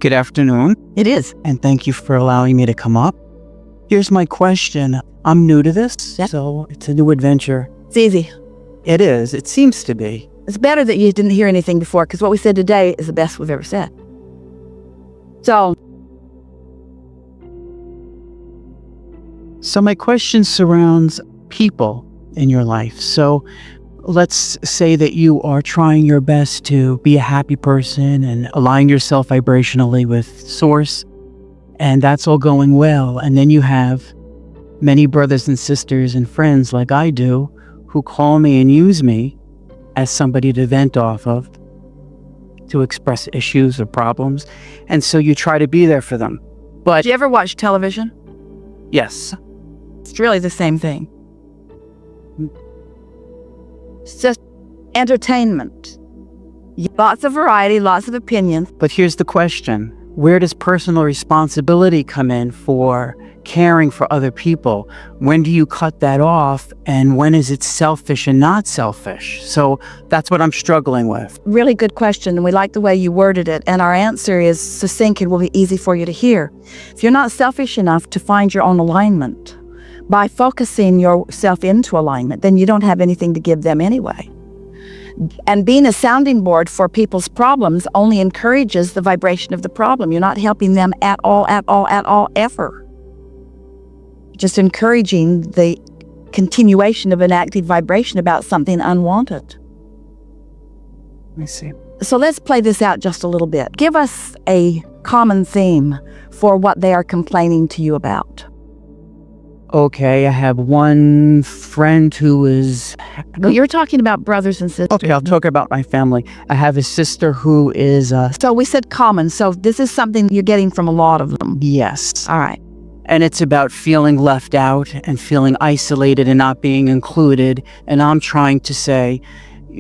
Good afternoon, It is. and thank you for allowing me to come up. Here's my question. I'm new to this, Yeah. so it's a new adventure. It's easy. It is. It seems to be. It's better that you didn't hear anything before, because what we said today is the best we've ever said. So, So my question surrounds people in your life. So let's say that you are trying your best to be a happy person and align yourself vibrationally with Source, and that's all going well. And then you have many brothers and sisters and friends like I do who call me and use me as somebody to vent off of, to express issues or problems. And so you try to be there for them. But do you ever watch television? yes, It's really the same thing. It's just entertainment. Lots of variety, lots of opinions. but here's the question. Where does personal responsibility come in for caring for other people? When do you cut that off, and when is it selfish and not selfish? So that's what I'm struggling with. Really good question, and we like the way you worded it. And our answer is succinct and will be easy for you to hear. If you're not selfish enough to find your own alignment, by focusing yourself into alignment, then you don't have anything to give them anyway. And being a sounding board for people's problems only encourages the vibration of the problem. You're not helping them at all, ever. Just encouraging the continuation of an active vibration about something unwanted. Let me see. So let's play this out just a little bit. Give us a common theme for what they are complaining to you about. Okay, I have one friend who is... You're talking about brothers and sisters. Okay, I'll talk about my family. I have a sister who is... So we said common. So this is something you're getting from a lot of them. Yes. All right. And it's about feeling left out and feeling isolated and not being included. And I'm trying to say,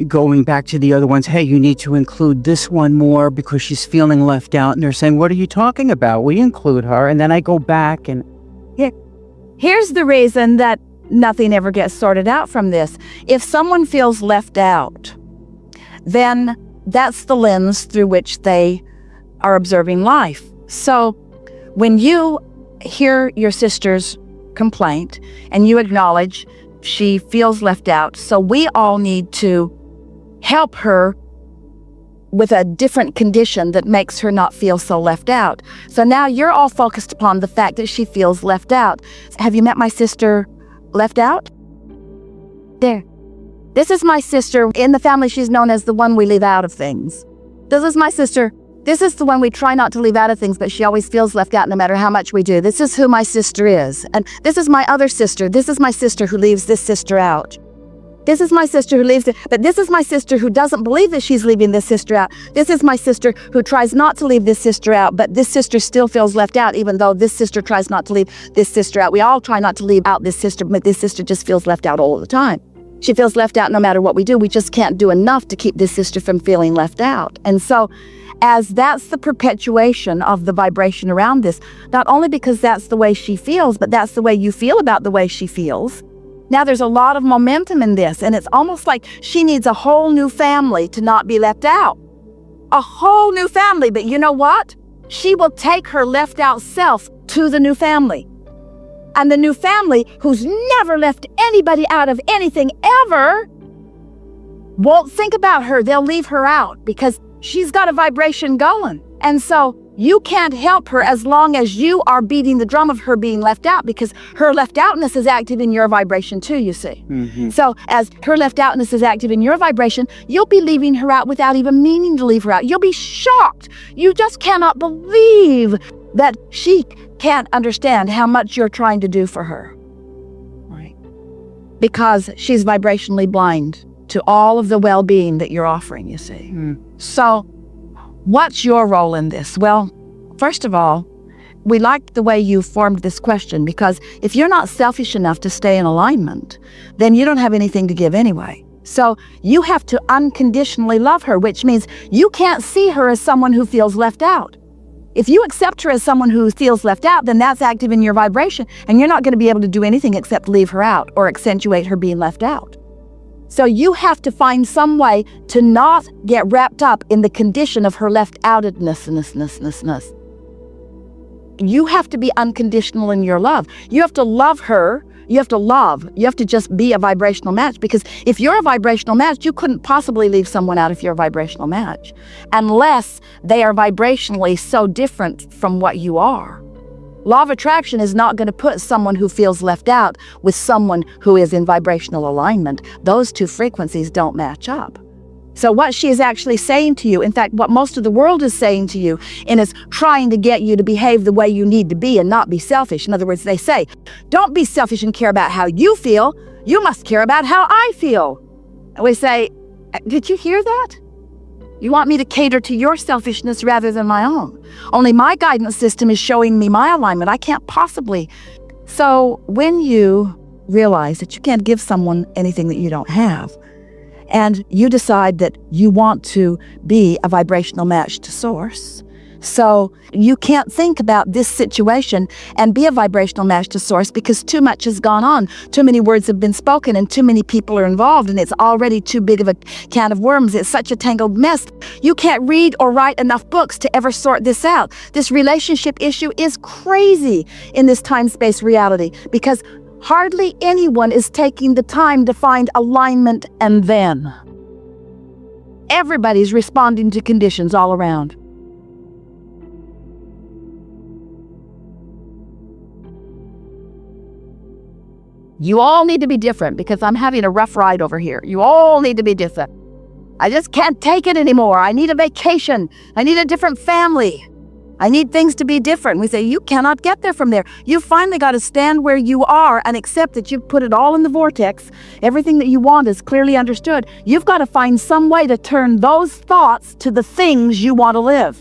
going back to the other ones, hey, you need to include this one more because she's feeling left out. And they're saying, what are you talking about? We include her. And then I go back and... Here's the reason that nothing ever gets sorted out from this. If someone feels left out, then that's the lens through which they are observing life. So when you hear your sister's complaint and you acknowledge she feels left out, so we all need to help her with a different condition that makes her not feel so left out. So now you're all focused upon the fact that she feels left out. Have you met my sister left out? There. This is my sister. In the family, she's known as the one we leave out of things. This is my sister. This is the one we try not to leave out of things, but she always feels left out no matter how much we do. This is who my sister is. And this is my other sister. This is my sister who leaves this sister out. This is my sister who leaves it, but this is my sister who doesn't believe that she's leaving this sister out. This is my sister who tries not to leave this sister out, but this sister still feels left out, even though this sister tries not to leave this sister out. We all try not to leave out this sister, but this sister just feels left out all the time. She feels left out no matter what we do. We just can't do enough to keep this sister from feeling left out. And so, as that's the perpetuation of the vibration around this, not only because that's the way she feels, but that's the way you feel about the way she feels. Now there's a lot of momentum in this, and it's almost like she needs a whole new family to not be left out. A whole new family, but you know what? She will take her left out self to the new family. And the new family, who's never left anybody out of anything ever, won't think about her. They'll leave her out because she's got a vibration going. And so you can't help her as long as you are beating the drum of her being left out, because her left outness is active in your vibration too, you see. Mm-hmm. So as her left outness is active in your vibration, you'll be leaving her out without even meaning to leave her out. You'll be shocked. You just cannot believe that she can't understand how much you're trying to do for her. Right. Because she's vibrationally blind to all of the well-being that you're offering, you see. So what's your role in this? Well, first of all, we like the way you formed this question, because if you're not selfish enough to stay in alignment, then you don't have anything to give anyway. So you have to unconditionally love her, which means you can't see her as someone who feels left out. If you accept her as someone who feels left out, then that's active in your vibration, and you're not going to be able to do anything except leave her out or accentuate her being left out. So you have to find some way to not get wrapped up in the condition of her left-outedness. You have to be unconditional in your love. You have to love her. You have to love. You have to just be a vibrational match, because if you're a vibrational match, you couldn't possibly leave someone out if you're a vibrational match, unless they are vibrationally so different from what you are. Law of attraction is not going to put someone who feels left out with someone who is in vibrational alignment. Those two frequencies don't match up. So what she is actually saying to you, in fact, what most of the world is saying to you, and is trying to get you to behave the way you need to be and not be selfish. In other words, they say, don't be selfish and care about how you feel. You must care about how I feel. And we say, did you hear that? You want me to cater to your selfishness rather than my own. Only my guidance system is showing me my alignment. I can't possibly. So when you realize that you can't give someone anything that you don't have, and you decide that you want to be a vibrational match to Source, so you can't think about this situation and be a vibrational match to Source, because too much has gone on. Too many words have been spoken and too many people are involved, and it's already too big of a can of worms. It's such a tangled mess. You can't read or write enough books to ever sort this out. This relationship issue is crazy in this time-space reality, because hardly anyone is taking the time to find alignment, and then everybody's responding to conditions all around. You all need to be different, because I'm having a rough ride over here. You all need to be different. I just can't take it anymore. I need a vacation. I need a different family. I need things to be different. We say, you cannot get there from there. You finally got to stand where you are and accept that you've put it all in the vortex. Everything that you want is clearly understood. You've got to find some way to turn those thoughts to the things you want to live.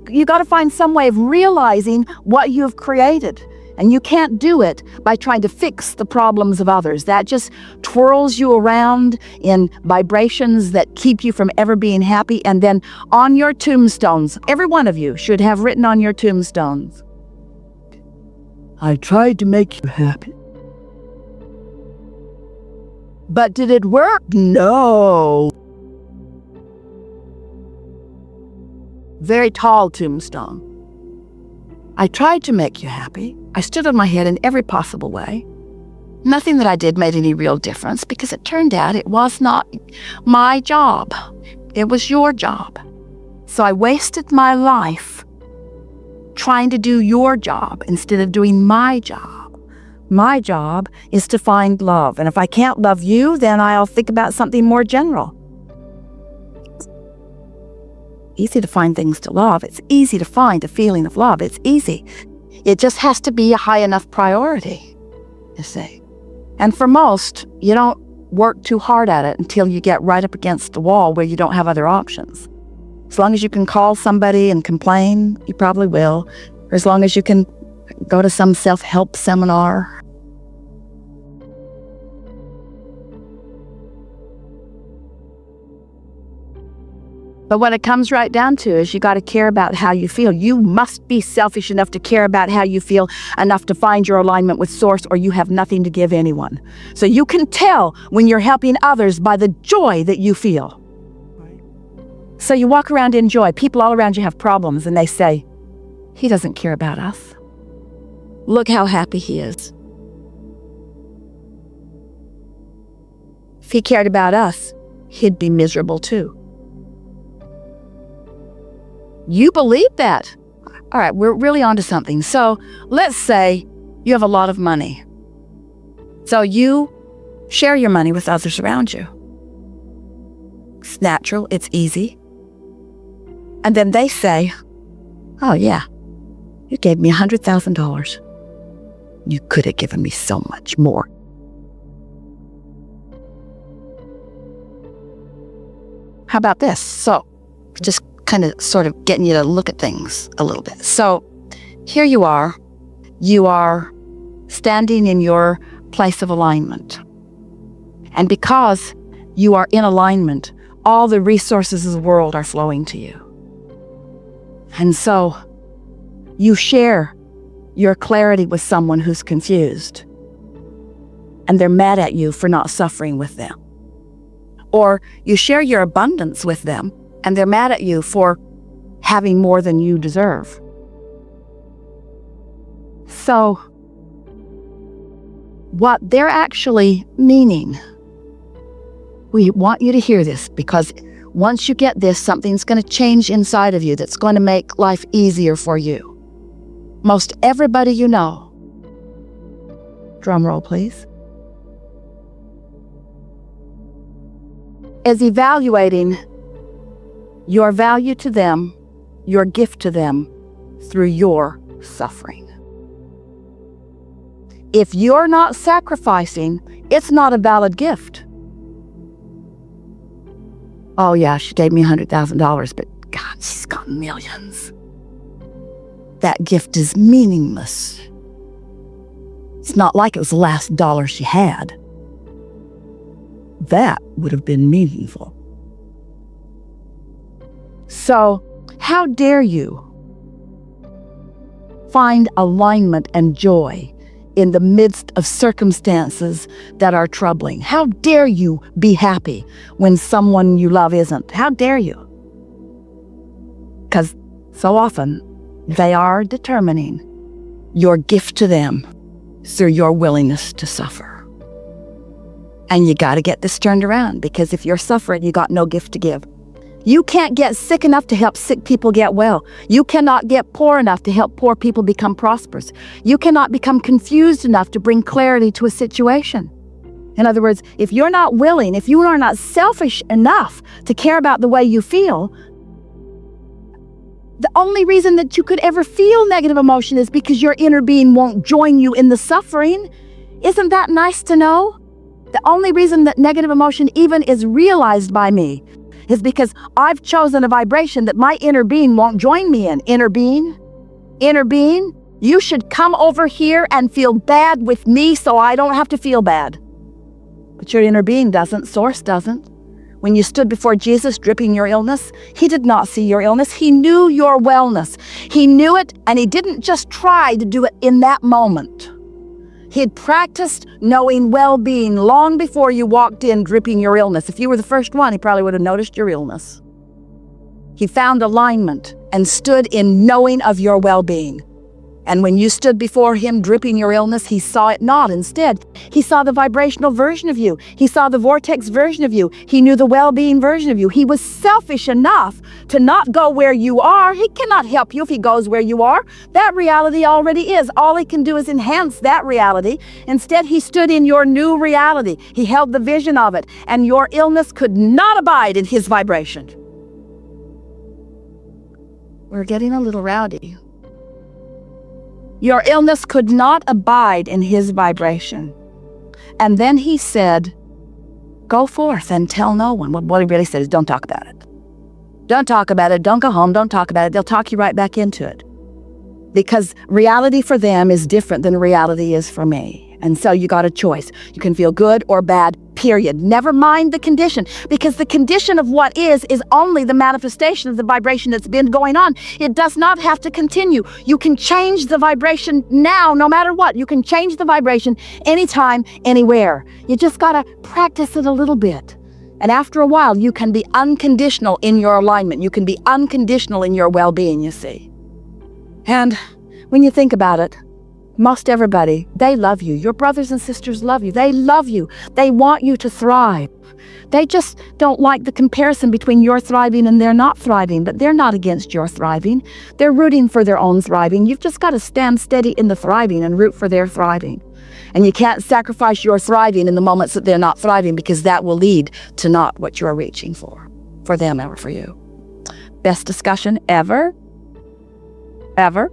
You got to find some way of realizing what you have created. And you can't do it by trying to fix the problems of others. That just twirls you around in vibrations that keep you from ever being happy. And then on your tombstones, every one of you should have written on your tombstones, I tried to make you happy. But did it work? No. Very tall tombstone. I tried to make you happy. I stood on my head in every possible way. Nothing that I did made any real difference, because it turned out it was not my job. It was your job. So I wasted my life trying to do your job instead of doing my job. My job is to find love. And if I can't love you, then I'll think about something more general. Easy to find things to love. It's easy to find a feeling of love. It's easy. It just has to be a high enough priority, you see. And for most, you don't work too hard at it until you get right up against the wall where you don't have other options. As long as you can call somebody and complain, you probably will. Or as long as you can go to some self-help seminar. But what it comes right down to is you got to care about how you feel. You must be selfish enough to care about how you feel, enough to find your alignment with Source, or you have nothing to give anyone. So you can tell when you're helping others by the joy that you feel. So you walk around in joy. People all around you have problems, and they say, he doesn't care about us. Look how happy he is. If he cared about us, he'd be miserable too. You believe that. All right, we're really onto something. So let's say you have a lot of money. So you share your money with others around you. It's natural, it's easy. And then they say, oh yeah, you gave me $100,000. You could have given me so much more. How about this? So just kind of sort of getting you to look at things a little bit. So here you are standing in your place of alignment. And because you are in alignment, all the resources of the world are flowing to you. And so you share your clarity with someone who's confused, and they're mad at you for not suffering with them. Or you share your abundance with them, and they're mad at you for having more than you deserve. So, what they're actually meaning, we want you to hear this, because once you get this, something's going to change inside of you that's going to make life easier for you. Most everybody you know, drum roll please, is evaluating your value to them, your gift to them, through your suffering. If you're not sacrificing, it's not a valid gift. Oh yeah, she gave me $100,000, but God, she's got millions. That gift is meaningless. It's not like it was the last dollar she had. That would have been meaningful. So, how dare you find alignment and joy in the midst of circumstances that are troubling? How dare you be happy when someone you love isn't? How dare you? Because so often they are determining your gift to them through your willingness to suffer. And you got to get this turned around, because if you're suffering, you got no gift to give. You can't get sick enough to help sick people get well. You cannot get poor enough to help poor people become prosperous. You cannot become confused enough to bring clarity to a situation. In other words, if you're not willing, if you are not selfish enough to care about the way you feel, the only reason that you could ever feel negative emotion is because your inner being won't join you in the suffering. Isn't that nice to know? The only reason that negative emotion even is realized by me is because I've chosen a vibration that my inner being won't join me in. Inner being, you should come over here and feel bad with me so I don't have to feel bad. But your inner being doesn't, Source doesn't. When you stood before Jesus dripping your illness, he did not see your illness. He knew your wellness. He knew it, and he didn't just try to do it in that moment. He had practiced knowing well-being long before you walked in dripping your illness. If you were the first one, he probably would have noticed your illness. He found alignment and stood in knowing of your well-being. And when you stood before him dripping your illness, he saw it not. Instead, he saw the vibrational version of you. He saw the vortex version of you. He knew the well-being version of you. He was selfish enough to not go where you are. He cannot help you if he goes where you are. That reality already is. All he can do is enhance that reality. Instead, he stood in your new reality. He held the vision of it, and your illness could not abide in his vibration. We're getting a little rowdy. Your illness could not abide in his vibration. And then he said, go forth and tell no one. What he really said is, don't talk about it. Don't talk about it. Don't go home. Don't talk about it. They'll talk you right back into it. Because reality for them is different than reality is for me. And so you got a choice. You can feel good or bad, period. Never mind the condition, because the condition of what is only the manifestation of the vibration that's been going on. It does not have to continue. You can change the vibration now, no matter what. You can change the vibration anytime, anywhere. You just got to practice it a little bit. And after a while, you can be unconditional in your alignment. You can be unconditional in your well-being, you see. And when you think about it, most everybody, they love you. Your brothers and sisters love you. They love you. They want you to thrive. They just don't like the comparison between your thriving and they're not thriving, but they're not against your thriving. They're rooting for their own thriving. You've just got to stand steady in the thriving and root for their thriving. And you can't sacrifice your thriving in the moments that they're not thriving, because that will lead to not what you're reaching for them or for you. Best discussion ever. Ever.